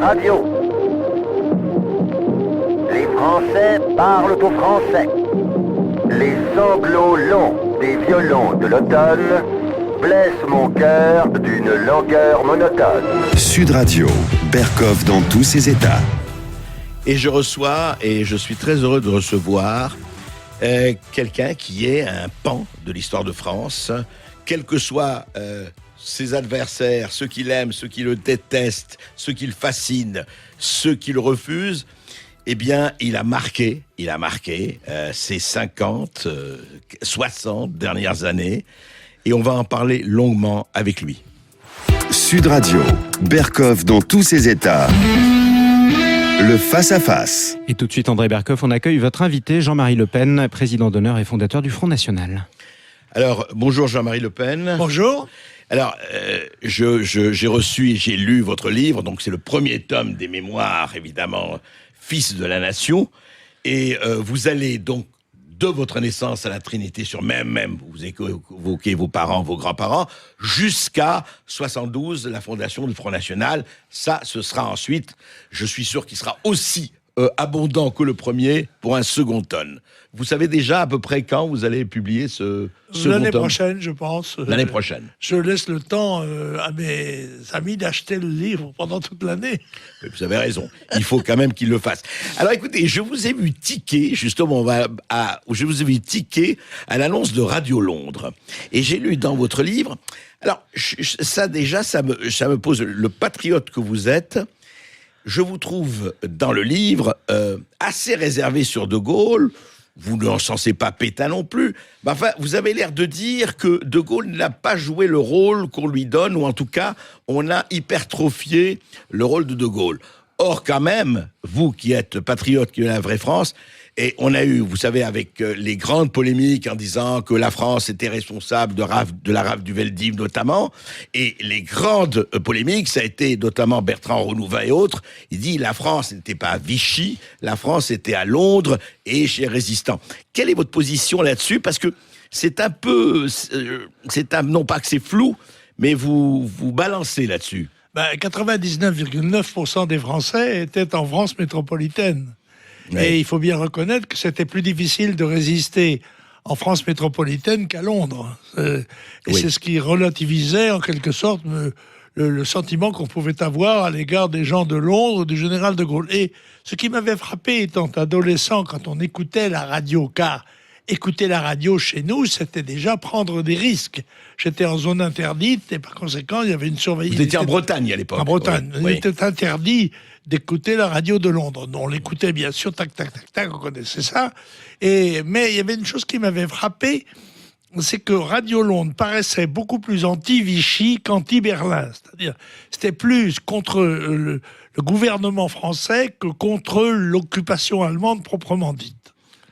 Radio. Les Français parlent aux Français. Les sanglots longs des violons de l'automne blessent mon cœur d'une langueur monotone. Sud Radio, Berkoff dans tous ses états. Et je reçois, et je suis très heureux de recevoir, quelqu'un qui est un pan de l'histoire de France, quels que soient ses adversaires, ceux qui l'aiment, ceux qui le détestent, ceux qui le fascinent, ceux qui le refusent. Eh bien, il a marqué ces 50, 60 dernières années, et on va en parler longuement avec lui. Sud Radio, Berkoff dans tous ses états. Le face-à-face. Et tout de suite, André Berkoff, on accueille votre invité, Jean-Marie Le Pen, président d'honneur et fondateur du Front National. Alors, bonjour Jean-Marie Le Pen. Bonjour. Alors, j'ai reçu et j'ai lu votre livre, donc c'est le premier tome des mémoires, évidemment, Fils de la Nation. Et vous allez donc de votre naissance à la Trinité-sur-Mer, même vous évoquez vos parents, vos grands-parents, jusqu'à 72, la fondation du Front National. Ça, ce sera ensuite, je suis sûr qu'il sera aussi abondant que le premier pour un second tome. Vous savez déjà à peu près quand vous allez publier ce second tome ? L'année prochaine, je pense. L'année prochaine. Je laisse le temps à mes amis d'acheter le livre pendant toute l'année. Vous avez raison. Il faut quand même qu'ils le fassent. Alors écoutez, je vous ai vu tiquer, justement, je vous ai vu tiquer à l'annonce de Radio Londres. Et j'ai lu dans votre livre, alors ça déjà, ça me pose, le patriote que vous êtes, je vous trouve dans le livre assez réservé sur De Gaulle. Vous ne censez pas Pétain non plus. Mais enfin, vous avez l'air de dire que De Gaulle n'a pas joué le rôle qu'on lui donne, ou en tout cas, on a hypertrophié le rôle de Gaulle. Or, quand même, vous qui êtes patriote, qui est la vraie France, et on a eu, vous savez, avec les grandes polémiques en disant que la France était responsable de la rafle du Veldiv notamment, et les grandes polémiques, ça a été notamment Bertrand Renouvain et autres, il dit la France n'était pas à Vichy, la France était à Londres et chez les résistants. Quelle est votre position là-dessus ? Parce que c'est un peu, non pas que c'est flou, mais vous balancez là-dessus. 99,9% des Français étaient en France métropolitaine. Ouais. Et il faut bien reconnaître que c'était plus difficile de résister en France métropolitaine qu'à Londres. Et c'est ce qui relativisait en quelque sorte le sentiment qu'on pouvait avoir à l'égard des gens de Londres, du général de Gaulle. Et ce qui m'avait frappé étant adolescent quand on écoutait la radio, car écouter la radio chez nous, c'était déjà prendre des risques. J'étais en zone interdite et par conséquent, il y avait une surveillance. Vous étiez en Bretagne à l'époque. En Bretagne. Oui. Il était interdit d'écouter la radio de Londres. On l'écoutait bien sûr, tac, tac, tac, tac, on connaissait ça. Mais il y avait une chose qui m'avait frappé, c'est que Radio Londres paraissait beaucoup plus anti-Vichy qu'anti-Berlin. C'est-à-dire, c'était plus contre le gouvernement français que contre l'occupation allemande proprement dite.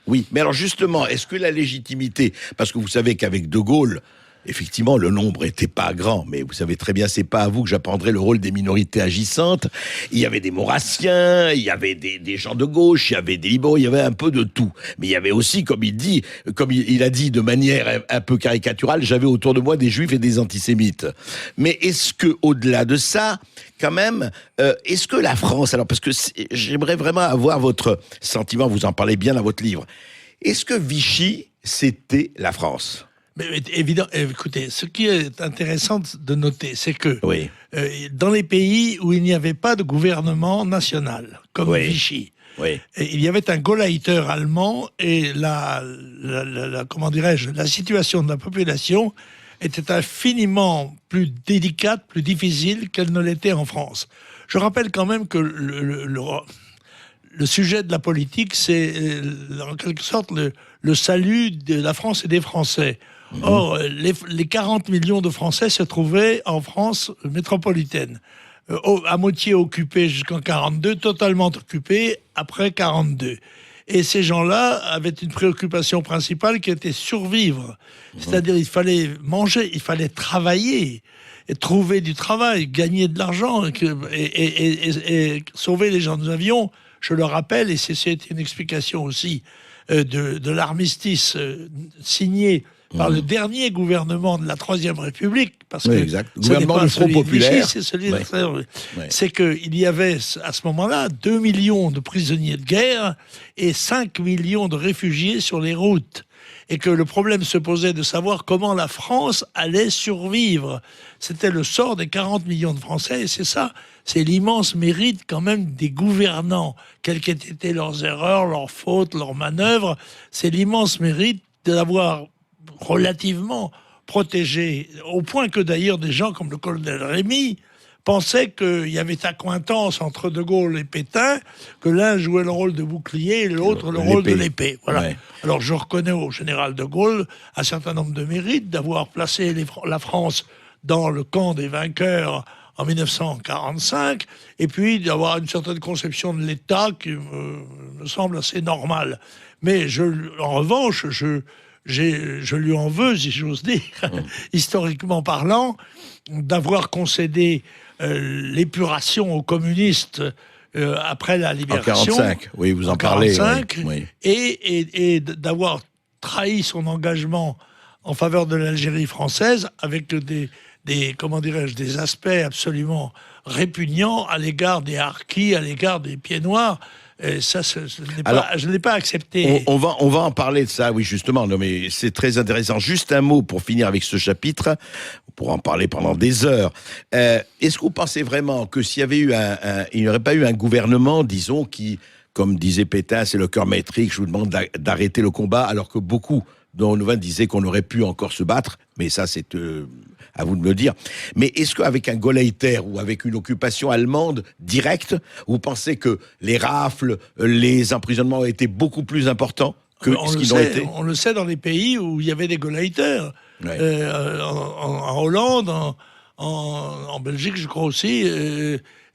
Oui, mais alors justement, est-ce que la légitimité, parce que vous savez qu'avec De Gaulle, effectivement, le nombre n'était pas grand, mais vous savez très bien, c'est pas à vous que j'apprendrai le rôle des minorités agissantes. Il y avait des Maurassiens, il y avait des gens de gauche, il y avait des libéraux, il y avait un peu de tout. Mais il y avait aussi, comme il a dit de manière un peu caricaturale, j'avais autour de moi des juifs et des antisémites. Mais est-ce que, au-delà de ça, quand même, est-ce que la France, alors parce que j'aimerais vraiment avoir votre sentiment, vous en parlez bien dans votre livre, est-ce que Vichy, c'était la France ? Mais évidemment, écoutez, ce qui est intéressant de noter, c'est que Oui. Dans les pays où il n'y avait pas de gouvernement national, comme Vichy, il y avait un Gauleiter allemand et comment dirais-je, la situation de la population était infiniment plus délicate, plus difficile qu'elle ne l'était en France. Je rappelle quand même que le sujet de la politique, c'est en quelque sorte le salut de la France et des Français. Or, les 40 millions de Français se trouvaient en France métropolitaine, à moitié occupés jusqu'en 42, totalement occupés après 42. Et ces gens-là avaient une préoccupation principale qui était survivre. C'est-à-dire, il fallait manger, il fallait travailler, et trouver du travail, gagner de l'argent et sauver les gens. Nous avions, je le rappelle, et c'est une explication aussi de l'armistice signé par le dernier gouvernement de la Troisième République, parce Oui, que exact. ce Gouvernement n'est pas du Front celui de populaire. Vichy, c'est celui de Ouais. Ouais. C'est qu'il y avait à ce moment-là 2 millions de prisonniers de guerre et 5 millions de réfugiés sur les routes. Et que le problème se posait de savoir comment la France allait survivre. C'était le sort des 40 millions de Français, et c'est ça, c'est l'immense mérite quand même des gouvernants, quelles qu'aient été leurs erreurs, leurs fautes, leurs manœuvres, c'est l'immense mérite d'avoir relativement protégé, au point que d'ailleurs des gens comme le colonel Rémy pensaient qu'il y avait accointance entre De Gaulle et Pétain, que l'un jouait le rôle de bouclier et l'autre le rôle de l'épée. Voilà. Ouais. Alors je reconnais au général De Gaulle un certain nombre de mérites d'avoir placé la France dans le camp des vainqueurs en 1945, et puis d'avoir une certaine conception de l'État qui me semble assez normale. Mais en revanche, je lui en veux, si j'ose dire, historiquement parlant, d'avoir concédé l'épuration aux communistes après la En libération. 45, oui, vous en en parlez. 45, oui. et d'avoir trahi son engagement en faveur de l'Algérie française avec comment dirais-je, des aspects absolument répugnants à l'égard des harkis, à l'égard des pieds noirs. Et ça, je ne l'ai pas accepté. On va en parler de ça, oui, justement. Non, mais c'est très intéressant. Juste un mot pour finir avec ce chapitre. On pourra en parler pendant des heures. Est-ce que vous pensez vraiment que s'il y avait eu il n'y aurait pas eu un gouvernement, disons, qui, comme disait Pétain, c'est le cœur métrique, je vous demande d'arrêter le combat, alors que beaucoup dont Nouvelle disait qu'on aurait pu encore se battre, mais ça c'est à vous de me le dire. Mais est-ce qu'avec un Gauleiter ou avec une occupation allemande directe, vous pensez que les rafles, les emprisonnements ont été beaucoup plus importants que ce qu'ils ont été? On le sait dans les pays où il y avait des Gauleiters. Ouais. En Hollande, en Belgique, je crois aussi,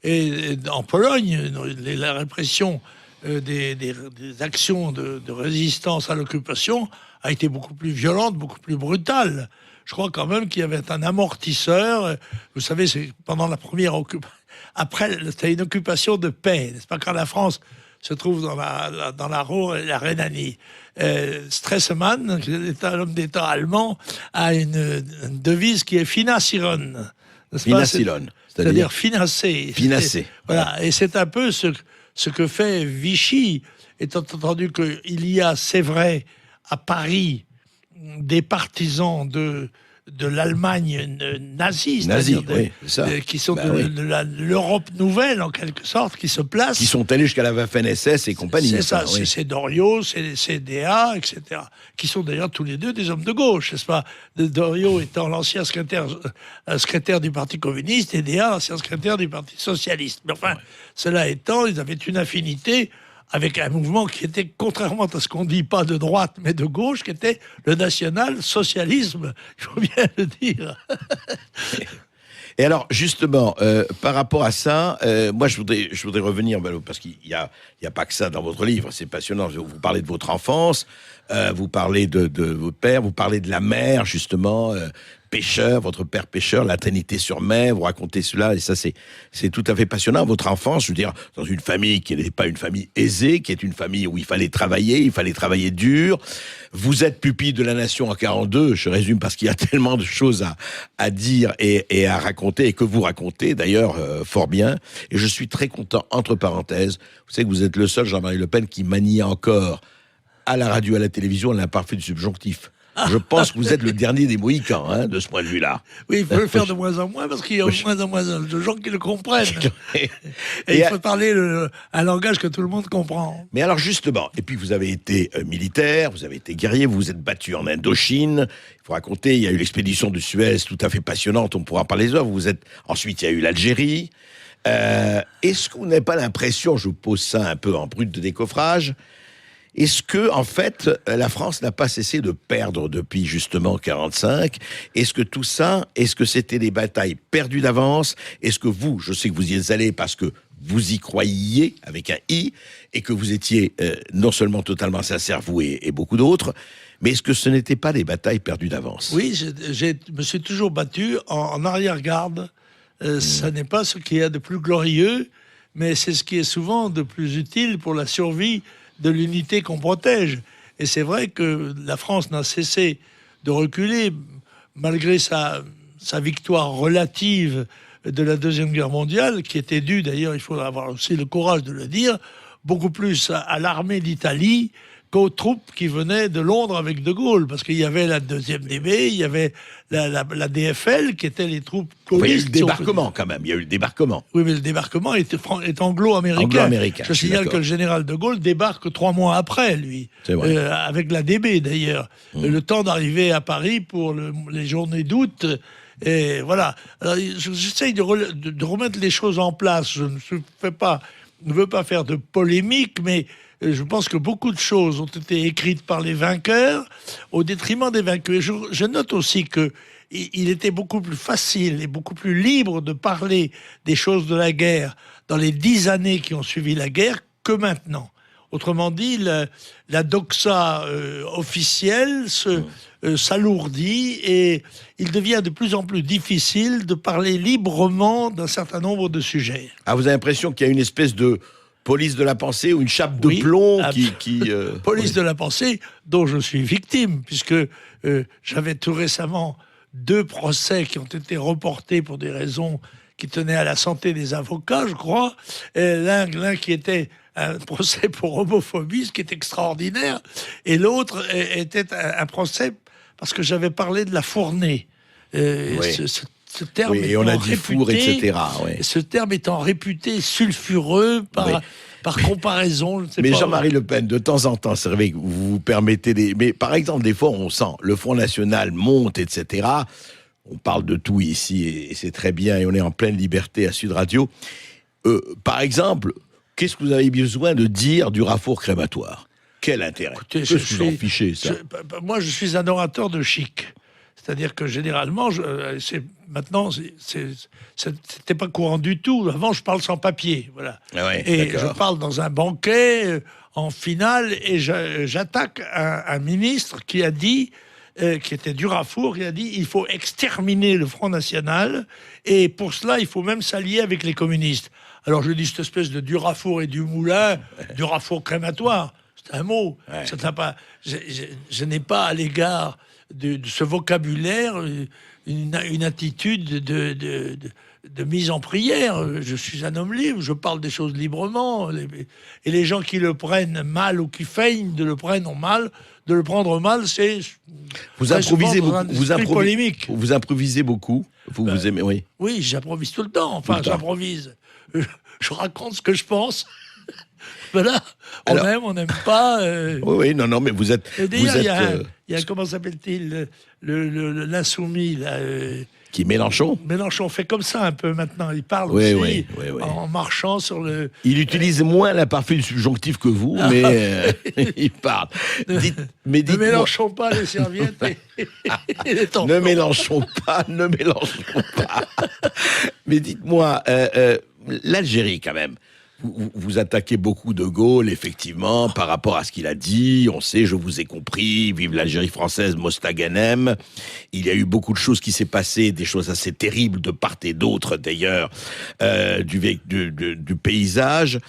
et en Pologne, la répression des actions de résistance à l'occupation a été beaucoup plus violente, beaucoup plus brutale. Je crois quand même qu'il y avait un amortisseur. Vous savez, c'est pendant la première occupation. Après, c'était une occupation de paix, n'est-ce pas, quand la France se trouve dans la Ruhr et la Rhénanie. Stresemann, l'homme d'État allemand, a une devise qui est Financieren. Financilon, c'est-à-dire financer. Financer. Voilà, et c'est un peu ce que fait Vichy, étant entendu qu'il y a, c'est vrai, à Paris, des partisans de l'Allemagne nazie, c'est-à-dire oui, c'est ça. qui sont oui. de l'Europe nouvelle, en quelque sorte, qui se placent. Qui sont allés jusqu'à la Waffen-SS et compagnie. C'est ça, oui. c'est Doriot, c'est DA, etc. Qui sont d'ailleurs tous les deux des hommes de gauche, n'est-ce pas? Doriot étant l'ancien secrétaire du Parti communiste et DA l'ancien secrétaire du Parti socialiste. Mais enfin, cela étant, ils avaient une affinité avec un mouvement qui était, contrairement à ce qu'on dit, pas de droite, mais de gauche, qui était le national-socialisme, il faut bien le dire. Et alors, justement, par rapport à ça, moi, je voudrais revenir, parce qu'il y a pas que ça dans votre livre, c'est passionnant. Vous parlez de votre enfance, vous parlez de votre père, vous parlez de la mer, justement, pêcheur, votre père pêcheur, la Trinité-sur-Mer, vous racontez cela, et ça, c'est tout à fait passionnant. Votre enfance, je veux dire, dans une famille qui n'est pas une famille aisée, qui est une famille où il fallait travailler dur. Vous êtes pupille de la Nation en 42, je résume parce qu'il y a tellement de choses à dire et à raconter, et que vous racontez d'ailleurs fort bien. Et je suis très content, entre parenthèses, vous savez que vous êtes le seul, Jean-Marie Le Pen, qui manie encore à la radio, à la télévision, l'imparfait du subjonctif. Je pense que vous êtes le dernier des Mohicans, hein, de ce point de vue-là. Oui, il faut le faire de moins en moins, parce qu'il y a de moins en moins de gens qui le comprennent. Et il faut parler un langage que tout le monde comprend. Mais alors justement, et puis vous avez été militaire, vous avez été guerrier, vous vous êtes battu en Indochine. Il faut raconter, il y a eu l'expédition de Suez, tout à fait passionnante, on pourra en parler des heures. Ensuite, il y a eu l'Algérie. Est-ce que vous n'avez pas l'impression, je vous pose ça un peu en brut de décoffrage, est-ce que, en fait, la France n'a pas cessé de perdre depuis, justement, 45? Est-ce que tout ça, est-ce que c'était des batailles perdues d'avance? Est-ce que vous, je sais que vous y êtes allé parce que vous y croyiez, avec un I, et que vous étiez non seulement totalement sincère, vous et beaucoup d'autres, mais est-ce que ce n'était pas des batailles perdues d'avance? Oui, je me suis toujours battu en arrière-garde. Ça n'est pas ce qu'il y a de plus glorieux, mais c'est ce qui est souvent de plus utile pour la survie de l'unité qu'on protège. Et c'est vrai que la France n'a cessé de reculer, malgré sa victoire relative de la Deuxième Guerre mondiale, qui était due, d'ailleurs, il faut avoir aussi le courage de le dire, beaucoup plus à l'armée d'Italie qu'aux troupes qui venaient de Londres avec De Gaulle, parce qu'il y avait la 2e DB, il y avait la DFL, qui étaient les troupes Il y a eu gaullistes. le débarquement quand même, il y a eu le débarquement. Oui, mais le débarquement est anglo-américain. Anglo-américain, Je signale que le général De Gaulle débarque 3 mois après, lui. C'est vrai. Avec la DB, d'ailleurs. Le temps d'arriver à Paris pour les journées d'août. Et voilà. Alors, j'essaye de remettre les choses en place. Je ne veux pas faire de polémique, mais je pense que beaucoup de choses ont été écrites par les vainqueurs au détriment des vaincus. Et je note aussi que il était beaucoup plus facile et beaucoup plus libre de parler des choses de la guerre dans les 10 années qui ont suivi la guerre que maintenant. Autrement dit, la doxa officielle s'alourdit et il devient de plus en plus difficile de parler librement d'un certain nombre de sujets. Ah, vous avez l'impression qu'il y a une espèce de police de la pensée ou une chape de plomb qui police de la pensée dont je suis victime, puisque j'avais tout récemment 2 procès qui ont été reportés pour des raisons qui tenaient à la santé des avocats, je crois. L'un qui était un procès pour homophobie, ce qui est extraordinaire, et l'autre était un procès parce que j'avais parlé de la fournée. Ce terme et on a dit four, etc. Ouais. Ce terme étant réputé sulfureux par comparaison. Mais Jean-Marie Le Pen, de temps en temps, c'est vrai que vous vous permettez mais par exemple, des fois, on sent le Front National monte, etc. On parle de tout ici et c'est très bien et on est en pleine liberté à Sud Radio. Par exemple, qu'est-ce que vous avez besoin de dire du rafour crématoire ? Quel intérêt ? Écoutez, Qu'est-ce que vous en fichez, ça ? Moi, je suis un orateur de chic. C'est-à-dire que généralement, c'était pas courant du tout. Avant, je parle sans papier, voilà. Ah ouais, et d'accord. je parle dans un banquet, en finale, et j'attaque un ministre qui a dit, qui était Durafour, qui a dit il faut exterminer le Front National, et pour cela, il faut même s'allier avec les communistes. Alors je dis cette espèce de Durafour et du Moulin, Durafour crématoire, c'est un mot. Ouais. Ça n'a pas, je n'ai pas à l'égard de ce vocabulaire une attitude de mise en prière. Je suis un homme libre, je parle des choses librement, et les gens qui le prennent mal ou qui feignent de le prendre mal, c'est Vous improvisez beaucoup. polémique. Vous improvisez beaucoup. Vous aimez, oui. Oui, j'improvise tout le temps. Enfin, j'improvise. Je raconte ce que je pense. Voilà. On aime, on n'aime pas. Oui, non, mais vous êtes. Et d'ailleurs, il y a comment s'appelle-t-il, l'insoumis là. Qui Mélenchon. Mélenchon fait comme ça un peu maintenant. Il parle Oui, aussi oui. en marchant sur le. Il utilise moins l'imparfait du subjonctif que vous, mais il parle. Ne mélangeons pas les serviettes et les tampons. Ne mélangeons pas. Mais dites-moi, l'Algérie quand même. Vous attaquez beaucoup De Gaulle, effectivement, par rapport à ce qu'il a dit. On sait, je vous ai compris, vive l'Algérie française, Mostaganem. Il y a eu beaucoup de choses qui s'est passées, des choses assez terribles de part et d'autre, d'ailleurs, du paysage.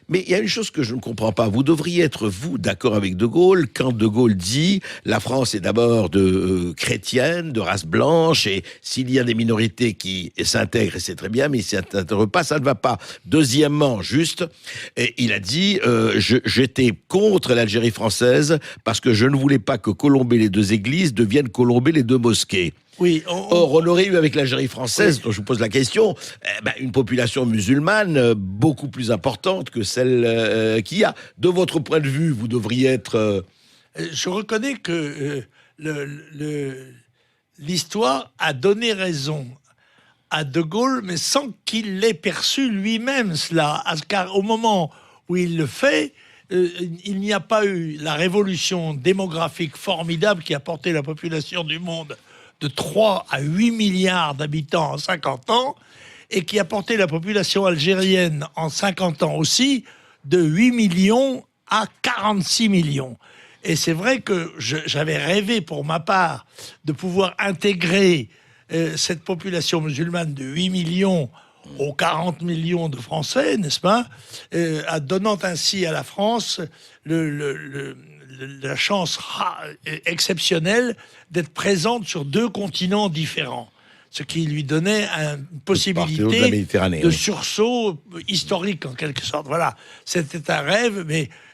Mais il y a une chose que je ne comprends pas. Vous devriez être, vous, d'accord avec De Gaulle quand De Gaulle dit la France est d'abord chrétienne, de race blanche, et s'il y a des minorités qui s'intègrent, c'est très bien, mais si ça ne s'intègre pas, ça ne va pas. Deuxièmement, et il a dit j'étais contre l'Algérie française parce que je ne voulais pas que colomber les 2 églises devienne colomber les 2 mosquées. Oui, Or, on aurait eu avec l'Algérie française, dont je vous pose la question, une population musulmane beaucoup plus importante que celle qu'il y a. De votre point de vue, vous devriez être... Je reconnais que l'histoire a donné raison à De Gaulle, mais sans qu'il l'ait perçu lui-même cela. Car au moment où il le fait, il n'y a pas eu la révolution démographique formidable qui a porté la population du monde de 3 à 8 milliards d'habitants en 50 ans, et qui a porté la population algérienne en 50 ans aussi de 8 millions à 46 millions. Et c'est vrai que j'avais rêvé pour ma part de pouvoir intégrer cette population musulmane de 8 millions aux 40 millions de Français, n'est-ce pas, donnant ainsi à la France la chance exceptionnelle d'être présente sur 2 continents différents. Ce qui lui donnait une possibilité de sursaut historique, en quelque sorte. Voilà, c'était un rêve,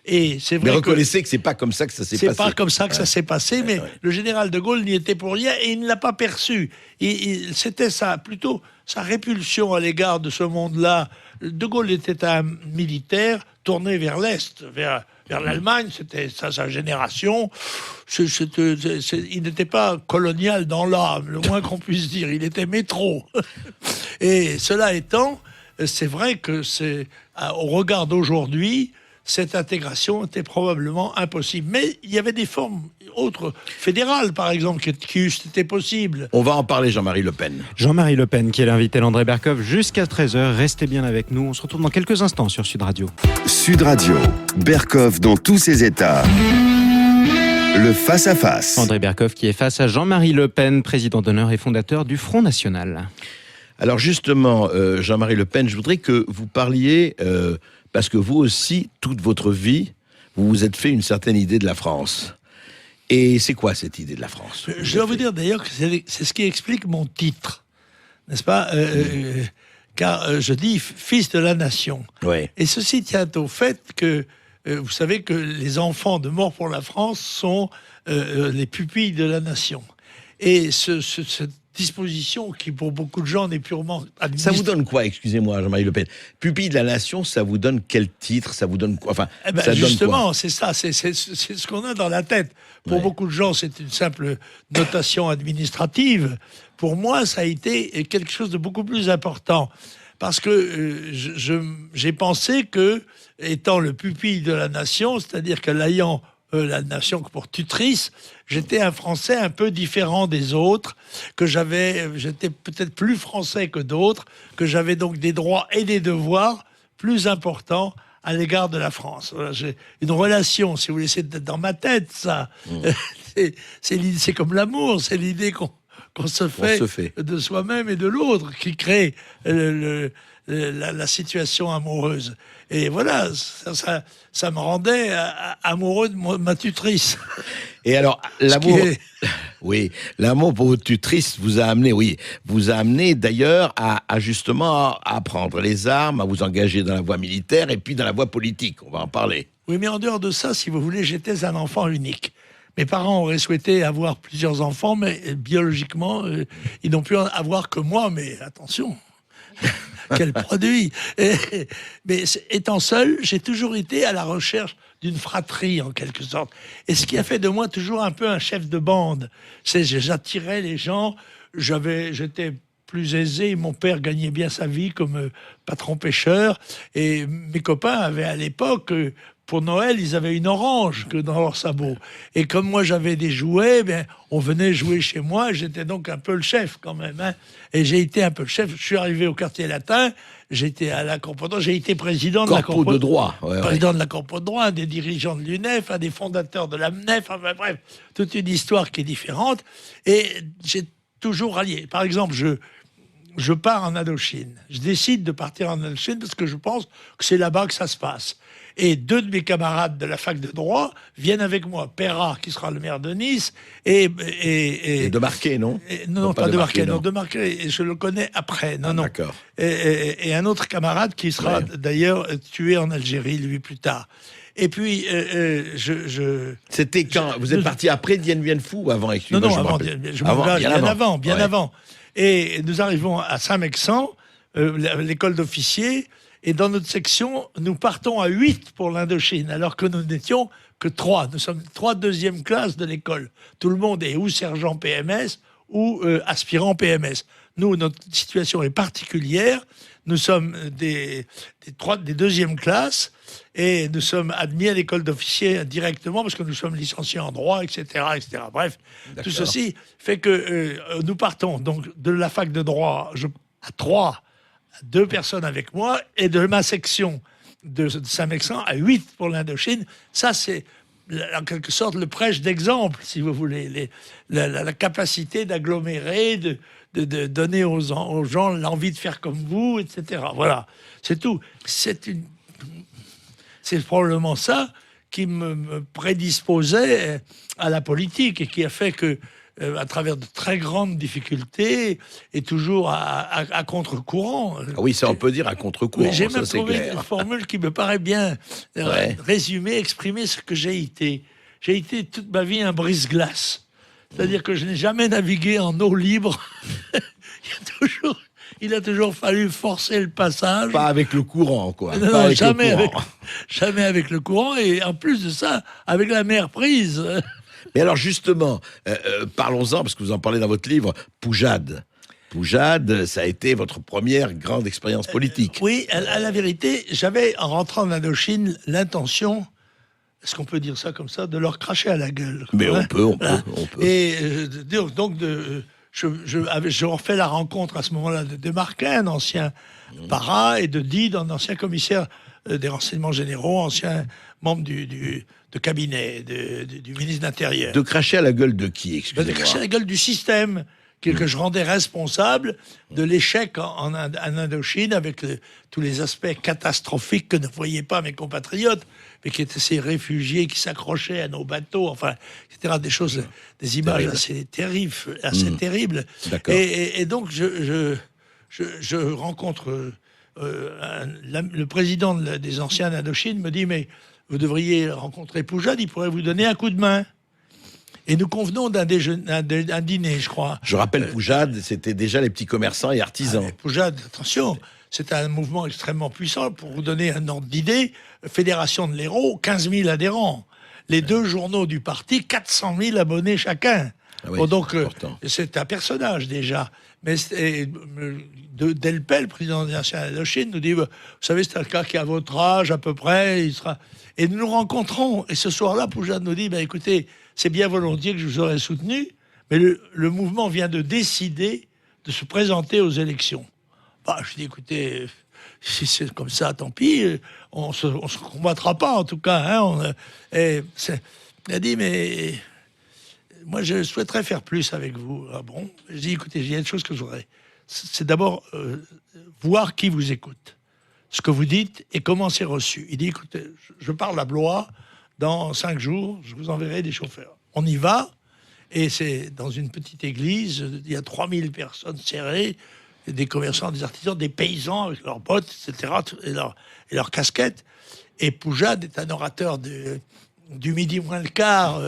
et c'est vrai. Mais reconnaissez que c'est pas comme ça que ça s'est passé. C'est pas comme ça que ça s'est passé, mais le général de Gaulle n'y était pour rien et il ne l'a pas perçu. C'était plutôt sa répulsion à l'égard de ce monde-là. De Gaulle était un militaire tourné vers l'Est, vers l'Allemagne, c'était sa génération. Il n'était pas colonial dans l'âme, le moins qu'on puisse dire. Il était métro. Et cela étant, c'est vrai que au regard d'aujourd'hui, cette intégration était probablement impossible. Mais il y avait des formes autres, fédérales par exemple, qui eussent été possibles. On va en parler, Jean-Marie Le Pen. Jean-Marie Le Pen, qui est l'invité d'André Berkoff jusqu'à 13h. Restez bien avec nous. On se retrouve dans quelques instants sur Sud Radio. Sud Radio, Berkoff dans tous ses états. Le face-à-face. André Berkoff qui est face à Jean-Marie Le Pen, président d'honneur et fondateur du Front National. Alors justement, Jean-Marie Le Pen, je voudrais que vous parliez, parce que vous aussi, toute votre vie, vous vous êtes fait une certaine idée de la France. Et c'est quoi cette idée de la France? Je dois vous dire d'ailleurs que c'est ce qui explique mon titre, n'est-ce pas? Car je dis fils de la nation. Ouais. Et ceci tient au fait que vous savez que les enfants de Mort pour la France sont les pupilles de la nation. Et cette disposition qui, pour beaucoup de gens, n'est purement administrative. Ça vous donne quoi, excusez-moi, Jean-Marie Le Pen? Pupille de la nation, ça vous donne quel titre? Ça vous donne quoi? Enfin, ça justement, donne c'est ça, c'est ce qu'on a dans la tête. Pour beaucoup de gens, c'est une simple notation administrative. Pour moi, ça a été quelque chose de beaucoup plus important. Parce que j'ai pensé que, étant le pupille de la nation, c'est-à-dire que l'ayant la nation pour tutrice, j'étais un Français un peu différent des autres, que j'étais peut-être plus français que d'autres, que j'avais donc des droits et des devoirs plus importants à l'égard de la France. Voilà, j'ai une relation, si vous voulez, c'est dans ma tête, ça. C'est comme l'amour, c'est l'idée qu'on se fait de soi-même et de l'autre qui crée la situation amoureuse. Et voilà, ça me rendait amoureux de ma tutrice. Et alors, l'amour, oui, l'amour pour votre tutrice vous a amené d'ailleurs à justement à prendre les armes, à vous engager dans la voie militaire et puis dans la voie politique. On va en parler. Oui, mais en dehors de ça, si vous voulez, j'étais un enfant unique. Mes parents auraient souhaité avoir plusieurs enfants, mais biologiquement, ils n'ont pu avoir que moi. Mais attention, quel produit! Mais étant seul, j'ai toujours été à la recherche d'une fratrie, en quelque sorte. Et ce qui a fait de moi toujours un peu un chef de bande. J'attirais les gens, j'étais plus aisé, mon père gagnait bien sa vie comme patron pêcheur, et mes copains avaient à l'époque... Pour Noël, ils avaient une orange dans leur sabot. Et comme moi, j'avais des jouets, on venait jouer chez moi. J'étais donc un peu le chef, quand même. Hein. Et j'ai été un peu le chef. Je suis arrivé au quartier latin. J'étais à la Corpo de droit. J'ai été président de la Corpo de droit. Président de la Corpo de droit, des dirigeants de l'UNEF, des fondateurs de la MNEF. Enfin, bref, toute une histoire qui est différente. Et j'ai toujours rallié. Par exemple, je pars en Indochine. Je décide de partir en Indochine parce que je pense que c'est là-bas que ça se passe. Et 2 de mes camarades de la fac de droit viennent avec moi. Perra, qui sera le maire de Nice, et de Marquet, non? Non, pas de Marquet, non. De Marquet, je le connais après. Non. D'accord. Et un autre camarade qui sera d'ailleurs tué en Algérie, lui, plus tard. Et puis, C'était quand? Vous êtes parti après Dien Bien Phu ou avant? Non, avant, bien avant. Et nous arrivons à Saint-Mexan, l'école d'officiers, et dans notre section, nous partons à 8 pour l'Indochine, alors que nous n'étions que 3. Nous sommes 3 deuxième classes de l'école. Tout le monde est ou sergent PMS ou aspirant PMS. Nous, notre situation est particulière. Nous sommes des deuxièmes classes et nous sommes admis à l'école d'officiers directement parce que nous sommes licenciés en droit, etc. etc. Bref, tout ceci fait que nous partons donc de la fac de droit à 3, 2 personnes avec moi, et de ma section de Saint-Mexan à 8 pour l'Indochine. Ça, c'est en quelque sorte le prêche d'exemple, si vous voulez, la capacité d'agglomérer, de donner aux gens l'envie de faire comme vous, etc. Voilà, c'est tout. C'est probablement ça me prédisposait à la politique et qui a fait que, à travers de très grandes difficultés et toujours à contre-courant. Ah oui, ça on peut dire à contre-courant, Oui, j'ai ça même c'est trouvé clair. une formule qui me paraît bien Ouais. résumer, exprimer ce que j'ai été. J'ai été toute ma vie un brise-glace. C'est-à-dire que je n'ai jamais navigué en eau libre. Il a toujours fallu forcer le passage. Pas avec le courant, quoi. Non, Pas non, avec le jamais, courant. jamais avec le courant. Et en plus de ça, avec la mer prise. Mais alors justement, parlons-en, parce que vous en parlez dans votre livre, Poujade. Poujade, ça a été votre première grande expérience politique. Oui, à la vérité, j'avais, en rentrant en Indochine, l'intention, est-ce qu'on peut dire ça comme ça, de leur cracher à la gueule. Mais hein. on Voilà. peut. Et donc, je refais la rencontre à ce moment-là de Marquin, un ancien para, et de Dide, un ancien commissaire des renseignements généraux, ancien membre de cabinet du ministre de l'Intérieur. De cracher à la gueule de qui, De excusez-moi? cracher à la gueule du système que je rendais responsable de l'échec en Indochine avec tous les aspects catastrophiques que ne voyaient pas mes compatriotes, mais qui étaient ces réfugiés qui s'accrochaient à nos bateaux, enfin, etc. Des choses, des images assez terribles. D'accord. Et donc, je rencontre le président des anciens d'Indochine, me dit, mais vous devriez rencontrer Poujade, il pourrait vous donner un coup de main. Et nous convenons d'un dîner, je crois. Je rappelle, Poujade, c'était déjà les petits commerçants et artisans. Poujade, attention, c'est un mouvement extrêmement puissant. Pour vous donner un ordre d'idée, Fédération de l'Hérault, 15 000 adhérents. Les deux journaux du parti, 400 000 abonnés chacun. Ah oui, Bon, donc, important. c'est un personnage déjà. Mais Delpel, président des Nations Indochine, nous dit, vous savez, c'est un cas qui a votre âge à peu près. Il sera... Et nous nous rencontrons. Et ce soir-là, Poujade nous dit, écoutez, c'est bien volontiers que je vous aurais soutenu, mais le mouvement vient de décider de se présenter aux élections. Je dis, écoutez, si c'est comme ça, tant pis, on se combattra pas, en tout cas. Hein, il a dit, mais moi, je souhaiterais faire plus avec vous. Ah bon? Je dis, écoutez, il y a une chose que je voudrais. C'est d'abord voir qui vous écoute, ce que vous dites et comment c'est reçu. Il dit, écoutez, je parle à Blois, dans 5 jours, je vous enverrai des chauffeurs. On y va, et c'est dans une petite église, il y a 3000 personnes serrées, des commerçants, des artisans, des paysans avec leurs bottes, etc., et leurs casquettes. Et Poujade est un orateur du midi moins le quart,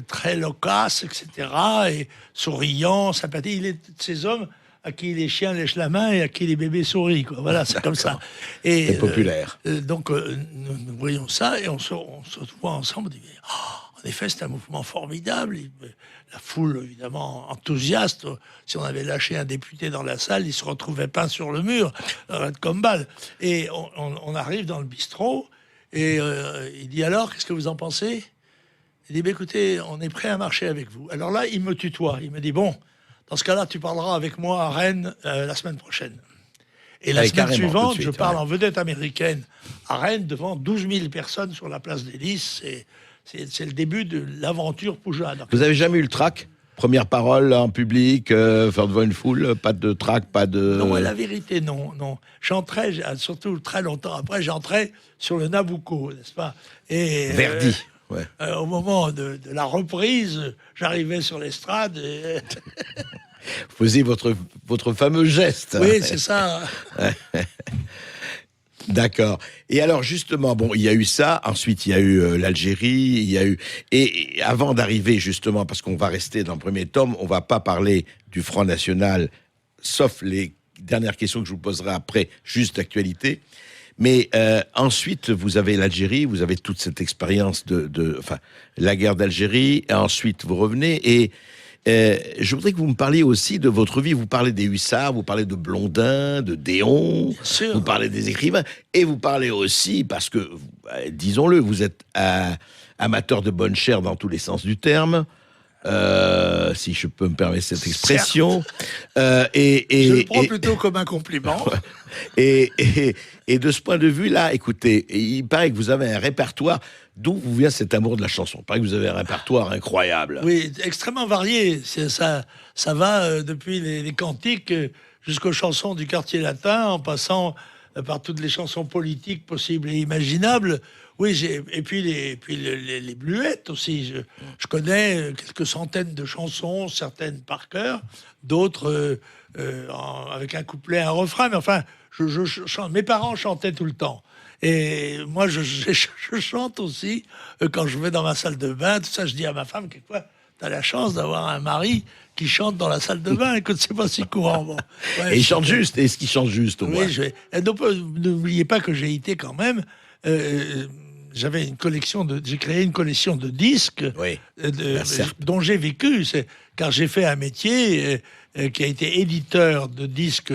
très loquace, etc., et souriant, sympathique. Il est de ces hommes à qui les chiens lèchent la main et à qui les bébés sourient, quoi. Voilà, c'est comme ça. Et C'est populaire. Donc, nous voyons ça et on se voit ensemble. On dit, en effet, c'est un mouvement formidable. La foule, évidemment, enthousiaste. Si on avait lâché un député dans la salle, il se retrouvait peint sur le mur, comme balle. Et on arrive dans le bistrot et il dit, alors, qu'est-ce que vous en pensez? Il dit, écoutez, on est prêt à marcher avec vous. Alors là, il me tutoie. Il me dit, bon, dans ce cas-là, tu parleras avec moi à Rennes la semaine prochaine. Et la semaine suivante, tout de suite, je parle en vedette américaine à Rennes devant 12 000 personnes sur la place des Lys. C'est le début de l'aventure Poujade. Vous avez jamais eu le trac? Première parole en public, faire devant une foule, pas de trac, pas de... Non, la vérité, non. J'entrais, surtout très longtemps après, j'entrais sur le Nabucco, n'est-ce pas? Et Verdi. Ouais. Au moment de la reprise, j'arrivais sur l'estrade et... Vous faisiez votre fameux geste. Oui, c'est ça. D'accord. Et alors justement, bon, il y a eu ça. Ensuite, il y a eu l'Algérie. Il y a eu et avant d'arriver justement, parce qu'on va rester dans le premier tome, on va pas parler du Front National, sauf les dernières questions que je vous poserai après, juste d'actualité. Mais ensuite, vous avez l'Algérie, vous avez toute cette expérience enfin, la guerre d'Algérie. Et ensuite, vous revenez et je voudrais que vous me parliez aussi de votre vie. Vous parlez des hussards, vous parlez de Blondin, de Déon, vous parlez des écrivains, et vous parlez aussi, parce que, disons-le, vous êtes amateur de bonne chair dans tous les sens du terme, si je peux me permettre cette expression. Je le prends plutôt comme un compliment. Et de ce point de vue-là, écoutez, il paraît que vous avez un répertoire. D'où vous vient cet amour de la chanson? Il paraît que vous avez un répertoire incroyable. Oui, extrêmement varié. Ça va depuis les cantiques jusqu'aux chansons du quartier latin, en passant par toutes les chansons politiques possibles et imaginables. Oui, et puis les Bluettes aussi. Je connais quelques centaines de chansons, certaines par cœur, d'autres avec un couplet, un refrain. Mais enfin, je chante. Mes parents chantaient tout le temps. Et moi, je chante aussi quand je vais dans ma salle de bain. Tout ça, je dis à ma femme, quelquefois, t'as la chance d'avoir un mari qui chante dans la salle de bain. Écoute, c'est pas si courant. Bon. Ouais, Et il chante juste. Est-ce qu'il chante juste au moins? Oui, n'oubliez pas que j'ai été quand même. J'avais j'ai créé une collection de disques Oui, la Serpe. dont j'ai vécu. Car j'ai fait un métier qui a été éditeur de disques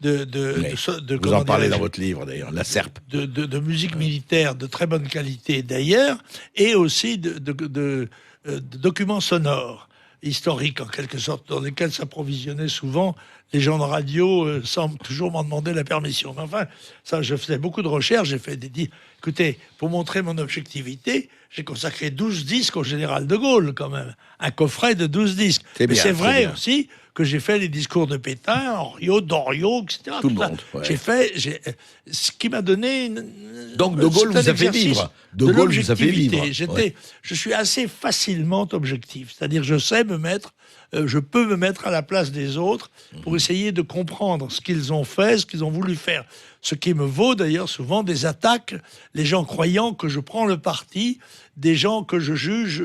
Vous en parlez dans votre livre d'ailleurs, La Serpe. de musique militaire de très bonne qualité d'ailleurs, et aussi de documents sonores, historiques en quelque sorte, dans lesquels s'approvisionnaient souvent les gens de radio sans toujours m'en demander la permission. Mais enfin, ça, je faisais beaucoup de recherches, j'ai fait écoutez, pour montrer mon objectivité, j'ai consacré 12 disques au général de Gaulle quand même, un coffret de 12 disques. C'est Mais bien, c'est c'est vrai bien. aussi que j'ai fait les discours de Pétain, Henriot, Doriot, etc. Tout le ça. monde, ouais. J'ai fait, ce qui m'a donné Donc De Gaulle c'est un vous a fait exercice vivre. De Gaulle vous a fait l'objectivité. vivre. Ouais. Je suis assez facilement objectif, c'est-à-dire je peux me mettre à la place des autres pour essayer de comprendre ce qu'ils ont fait, ce qu'ils ont voulu faire. Ce qui me vaut d'ailleurs souvent des attaques, les gens croyant que je prends le parti des gens que je juge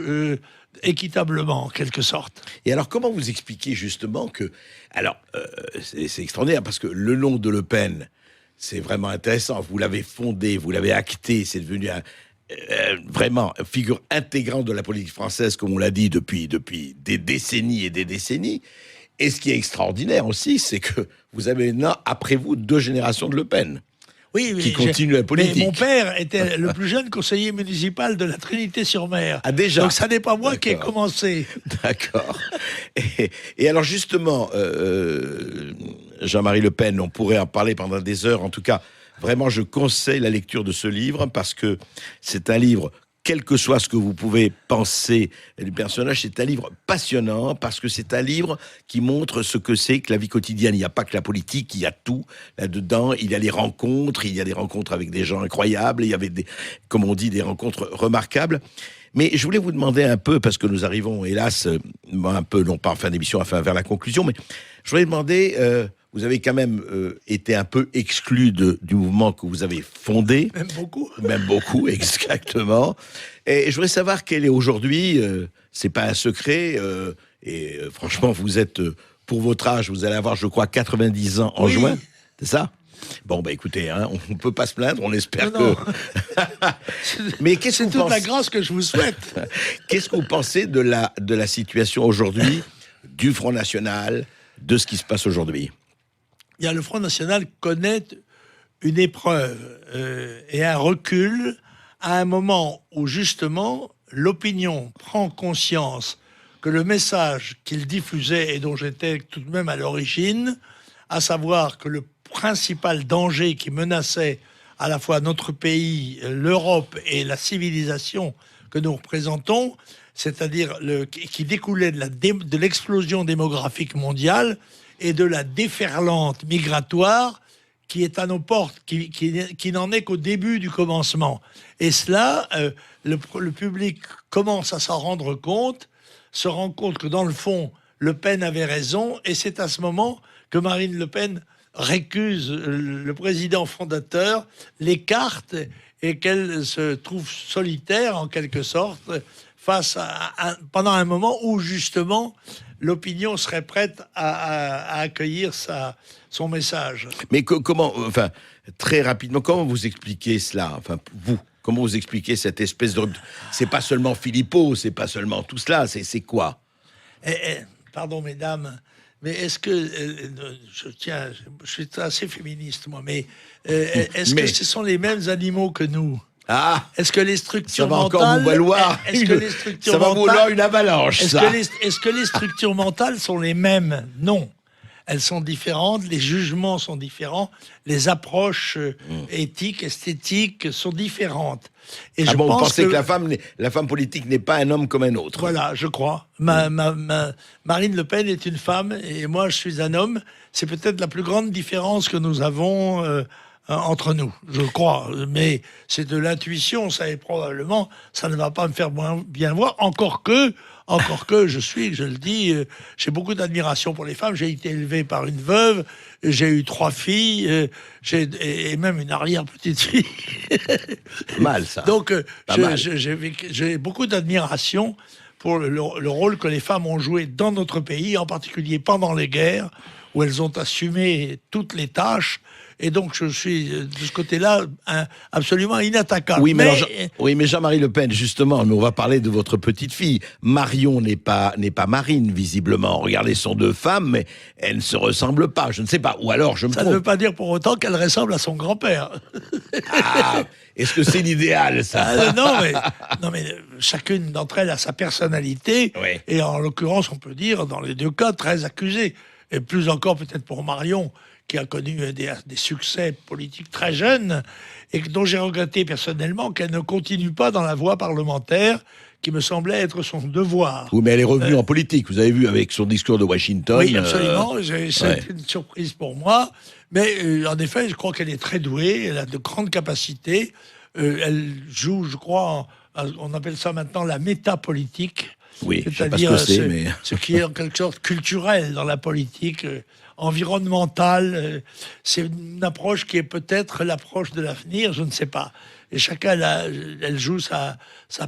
équitablement, en quelque sorte. Et alors, comment vous expliquez justement que... Alors, c'est extraordinaire, parce que le nom de Le Pen, c'est vraiment intéressant. Vous l'avez fondé, vous l'avez acté, c'est devenu vraiment une figure intégrante de la politique française, comme on l'a dit, depuis des décennies et des décennies. Et ce qui est extraordinaire aussi, c'est que vous avez maintenant, après vous, 2 générations de Le Pen. Oui, Qui continue la politique. Mais mon père était le plus jeune conseiller municipal de la Trinité-sur-Mer. Ah, déjà. Donc ça n'est pas moi qui ai D'accord. commencé. D'accord. Et alors justement, Jean-Marie Le Pen, on pourrait en parler pendant des heures. En tout cas, vraiment, je conseille la lecture de ce livre parce que c'est un livre, quel que soit ce que vous pouvez penser du personnage, c'est un livre passionnant parce que c'est un livre qui montre ce que c'est que la vie quotidienne. Il n'y a pas que la politique, il y a tout là-dedans. Il y a des rencontres avec des gens incroyables, il y avait comme on dit, des rencontres remarquables. Mais je voulais vous demander un peu, parce que nous arrivons, hélas, un peu, non pas en fin d'émission, enfin vers la conclusion, mais je voulais demander, vous avez quand même été un peu exclu du mouvement que vous avez fondé. Même beaucoup. Même beaucoup, exactement. Et je voudrais savoir quel est aujourd'hui, c'est pas un secret, franchement, vous êtes, pour votre âge, vous allez avoir, je crois, 90 ans en Oui. juin, c'est ça ? Bon, bah écoutez, hein, on ne peut pas se plaindre, on espère Non. que... Mais qu'est-ce que C'est vous toute la pensez... grâce que je vous souhaite. Qu'est-ce que vous pensez de la situation aujourd'hui, du Front National, de ce qui se passe aujourd'hui ? Le Front National connaît une épreuve et un recul à un moment où justement l'opinion prend conscience que le message qu'il diffusait et dont j'étais tout de même à l'origine, à savoir que le principal danger qui menaçait à la fois notre pays, l'Europe et la civilisation que nous représentons, c'est-à-dire qui découlait de l'explosion démographique mondiale et de la déferlante migratoire qui est à nos portes, qui n'en est qu'au début du commencement. Et cela, le public commence à s'en rendre compte, se rend compte que dans le fond, Le Pen avait raison, et c'est à ce moment que Marine Le Pen récuse le président fondateur, l'écarte, et qu'elle se trouve solitaire, en quelque sorte, pendant un moment où, justement, l'opinion serait prête à accueillir son message. Mais comment, enfin, très rapidement, comment vous expliquez cela ? Enfin, vous, comment vous expliquez cette espèce de... C'est pas seulement Philippot, c'est pas seulement tout cela, c'est quoi ? Pardon, mesdames, mais est-ce que... je suis assez féministe, moi, mais est-ce que ce sont les mêmes animaux que nous ? Ah, est-ce que les structures ça va mentales... encore vous valoir ça va vous valoir une avalanche, Est-ce que les structures mentales sont les mêmes ? Non. Elles sont différentes, les jugements sont différents, les approches éthiques, esthétiques sont différentes. Et je vous pense pensez que la femme politique n'est pas un homme comme un autre ? Voilà, je crois. Marine Le Pen est une femme et moi je suis un homme. C'est peut-être la plus grande différence que nous avons entre nous, je crois. Mais c'est de l'intuition, ça, et probablement, ça ne va pas me faire bien voir, encore que, je le dis, j'ai beaucoup d'admiration pour les femmes. J'ai été élevé par une veuve, j'ai eu 3 filles, et même une arrière-petite-fille. Mal, ça. Donc, Pas mal. j'ai beaucoup d'admiration pour le rôle que les femmes ont joué dans notre pays, en particulier pendant les guerres, où elles ont assumé toutes les tâches. Et donc, je suis, de ce côté-là, absolument inattaquable. Oui, mais Jean-Marie Le Pen, justement, mais on va parler de votre petite fille. Marion n'est pas Marine, visiblement. Regardez, ce sont 2 femmes, mais elles ne se ressemblent pas. Je ne sais pas. Ou alors, je me ça trompe. ne veut pas dire pour autant qu'elle ressemble à son grand-père. Ah, est-ce que c'est l'idéal, ça? Non, mais chacune d'entre elles a sa personnalité. Oui. Et en l'occurrence, on peut dire, dans les 2 cas, très accusée. Et plus encore peut-être pour Marion, qui a connu des succès politiques très jeunes, et dont j'ai regretté personnellement qu'elle ne continue pas dans la voie parlementaire, qui me semblait être son devoir. Oui, mais elle est revenue en politique, vous avez vu, avec son discours de Washington. Oui, absolument, c'est une surprise pour moi. Mais en effet, je crois qu'elle est très douée, elle a de grandes capacités. Elle joue, je crois, on appelle ça maintenant la métapolitique. Oui, je sais pas ce C'est-à-dire que c'est, mais... ce qui est en quelque sorte culturel dans la politique, environnementale. C'est une approche qui est peut-être l'approche de l'avenir, je ne sais pas. Et chacun, elle joue sa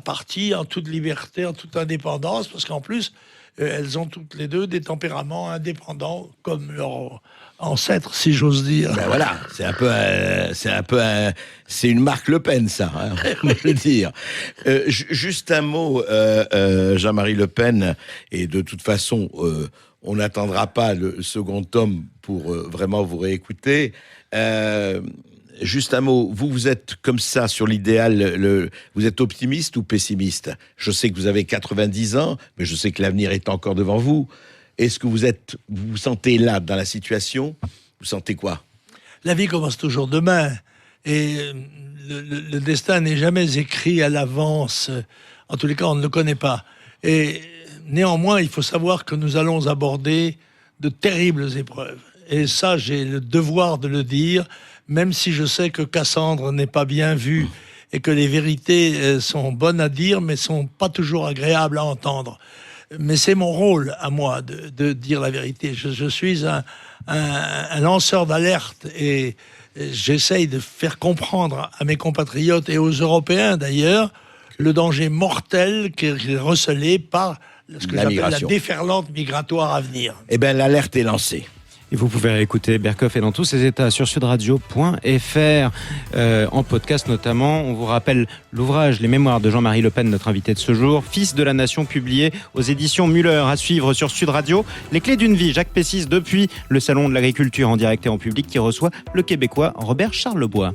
partie en toute liberté, en toute indépendance, parce qu'en plus, elles ont toutes les 2 des tempéraments indépendants, comme leur ancêtre, si j'ose dire. Ben voilà, c'est une marque Le Pen, ça, hein, on peut le dire. Juste un mot, Jean-Marie Le Pen, et de toute façon, on n'attendra pas le second tome pour vraiment vous réécouter. Juste un mot, vous êtes comme ça sur l'idéal, vous êtes optimiste ou pessimiste? Je sais que vous avez 90 ans, mais je sais que l'avenir est encore devant vous. Est-ce que vous vous sentez là, dans la situation? Vous sentez quoi? La vie commence toujours demain, et le destin n'est jamais écrit à l'avance. En tous les cas, on ne le connaît pas. Et néanmoins, il faut savoir que nous allons aborder de terribles épreuves. Et ça, j'ai le devoir de le dire, même si je sais que Cassandre n'est pas bien vue et que les vérités sont bonnes à dire, mais sont pas toujours agréables à entendre. Mais c'est mon rôle, à moi, de dire la vérité. Je suis un lanceur d'alerte, et j'essaye de faire comprendre à mes compatriotes et aux Européens, d'ailleurs, le danger mortel qui est recelé par ce que j'appelle la déferlante migratoire à venir. Eh bien, l'alerte est lancée. Et vous pouvez réécouter Berkoff et dans tous ses états sur sudradio.fr, en podcast notamment. On vous rappelle l'ouvrage Les Mémoires de Jean-Marie Le Pen, notre invité de ce jour, Fils de la Nation, publié aux éditions Muller, à suivre sur Sud Radio. Les clés d'une vie, Jacques Pessis, depuis le Salon de l'Agriculture en direct et en public, qui reçoit le Québécois Robert Charlebois.